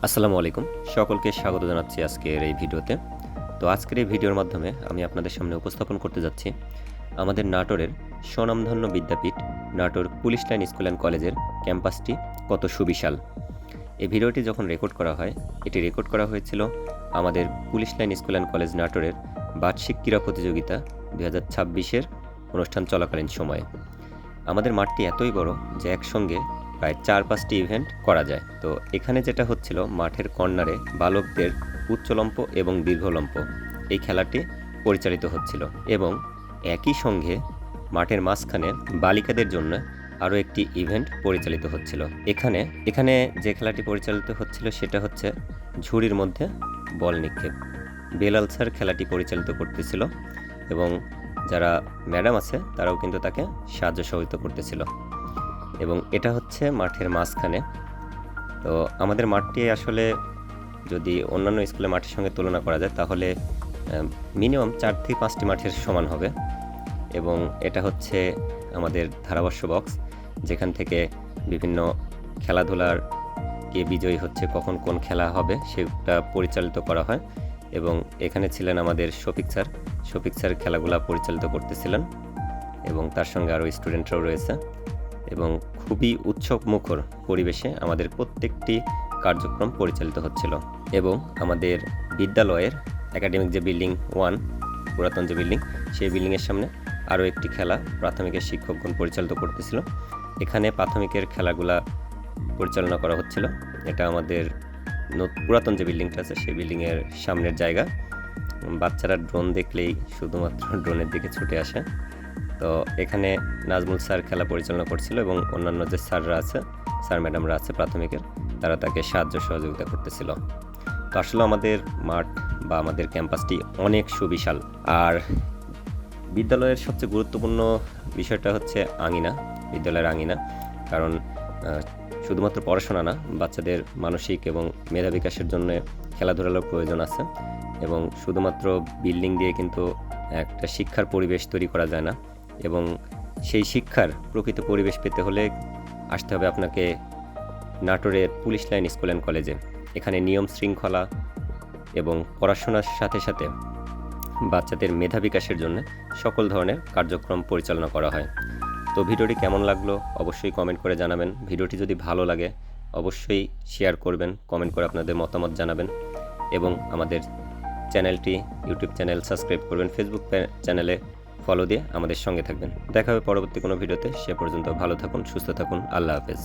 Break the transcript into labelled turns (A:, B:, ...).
A: আসসালামু আলাইকুম, সকলকে স্বাগত জানাচ্ছি আজকের এই ভিডিওতে। তো আজকের এই ভিডিওর মাধ্যমে আমি আপনাদের সামনে উপস্থাপন করতে যাচ্ছি আমাদের নাটোরের স্বনামধন্য বিদ্যাপীঠ Natore police line school and কলেজের ক্যাম্পাসটি কত সুবিশাল। এই ভিডিওটি যখন রেকর্ড করা হয়, এটি রেকর্ড করা হয়েছিল আমাদের police line school and college নাটোরের বার্ষিক ক্রীড়া প্রতিযোগিতা 2026-এর অনুষ্ঠান চলাকালীন সময়ে। আমাদের মাঠটি এতই বড় যে একসঙ্গে প্রায় 4-5টি ইভেন্ট করা যায়। তো এখানে যেটা হচ্ছিল, মাঠের কর্নারে বালকদের উচ্চলম্ব এবং দীর্ঘলম্ব এই খেলাটি পরিচালিত হচ্ছিল এবং একই সঙ্গে মাঠের মাঝখানে বালিকাদের জন্য আরও একটি ইভেন্ট পরিচালিত হচ্ছিল। এখানে যে খেলাটি পরিচালিত হচ্ছিল সেটা হচ্ছে ঝুড়ির মধ্যে বল নিক্ষেপ। বেলাল স্যার খেলাটি পরিচালিত করতেছিল এবং যারা ম্যাডাম আছে তারাও কিন্তু তাকে সাহায্য সহযোগিতা করতেছিল এবং এটা হচ্ছে মাঠের মাঝখানে। তো আমাদের মাঠটি আসলে যদি অন্যান্য স্কুলের মাঠের সঙ্গে তুলনা করা যায় তাহলে মিনিমাম 4 থেকে 5টি মাঠের সমান হবে এবং এটা হচ্ছে আমাদের ধারাবর্ষ বক্স, যেখান থেকে বিভিন্ন খেলাধুলার কে বিজয়ী হচ্ছে, কখন কোন খেলা হবে সেটা পরিচালিত করা হয় এবং এখানে ছিলেন আমাদের শফিক স্যার খেলাগুলা পরিচালিত করতেছিলেন এবং তার সঙ্গে আরও স্টুডেন্টরাও রয়েছে এবং খুবই উৎসবমুখর পরিবেশে আমাদের প্রত্যেকটি কার্যক্রম পরিচালিত হচ্ছিল। এবং আমাদের বিদ্যালয়ের একাডেমিক যে বিল্ডিং 1 পুরাতন যে বিল্ডিং, সেই বিল্ডিংয়ের সামনে আরও একটি খেলা প্রাথমিকের শিক্ষকগণ পরিচালিত করতেছিল। এখানে প্রাথমিকের খেলাগুলা পরিচালনা করা হচ্ছিল। এটা আমাদের পুরাতন যে বিল্ডিংটা আছে সেই বিল্ডিংয়ের সামনের জায়গা। বাচ্চারা ড্রোন দেখলেই শুধুমাত্র ড্রোনের দিকে ছুটে আসে। তো এখানে নাজমুল স্যার খেলা পরিচালনা করছিল এবং অন্যান্য যে স্যাররা আছে, স্যার ম্যাডামরা আছে প্রাথমিকের, তারা তাকে সাহায্য সহযোগিতা করতেছিল। তো আসলে আমাদের মাঠ বা আমাদের ক্যাম্পাসটি অনেক সুবিশাল। আর বিদ্যালয়ের সবচেয়ে গুরুত্বপূর্ণ বিষয়টা হচ্ছে আঙিনা, বিদ্যালয়ের আঙিনা। কারণ শুধুমাত্র পড়াশোনা না, বাচ্চাদের মানসিক এবং মেধা বিকাশের জন্য খেলাধুলারও প্রয়োজন আছে এবং শুধুমাত্র বিল্ডিং দিয়ে কিন্তু একটা শিক্ষার পরিবেশ তৈরি করা যায় না এবং সেই শিক্ষার প্রকৃত পরিবেশ পেতে হলে আসতে হবে আপনাকে নাটোরের পুলিশ লাইন স্কুল অ্যান্ড কলেজে। এখানে নিয়ম শৃঙ্খলা এবং পড়াশোনার সাথে সাথে বাচ্চাদের মেধা বিকাশের জন্য সকল ধরনের কার্যক্রম পরিচালনা করা হয়। তো ভিডিওটি কেমন লাগলো অবশ্যই কমেন্ট করে জানাবেন। ভিডিওটি যদি ভালো লাগে অবশ্যই শেয়ার করবেন, কমেন্ট করে আপনাদের মতামত জানাবেন এবং আমাদের চ্যানেলটি ইউটিউব চ্যানেল সাবস্ক্রাইব করবেন, ফেসবুক চ্যানেলে ফলো দিয়ে আমাদের সঙ্গে থাকবেন। দেখা হবে পরবর্তী কোনো ভিডিওতে। সে পর্যন্ত ভালো থাকুন, সুস্থ থাকুন, আল্লাহ হাফেজ।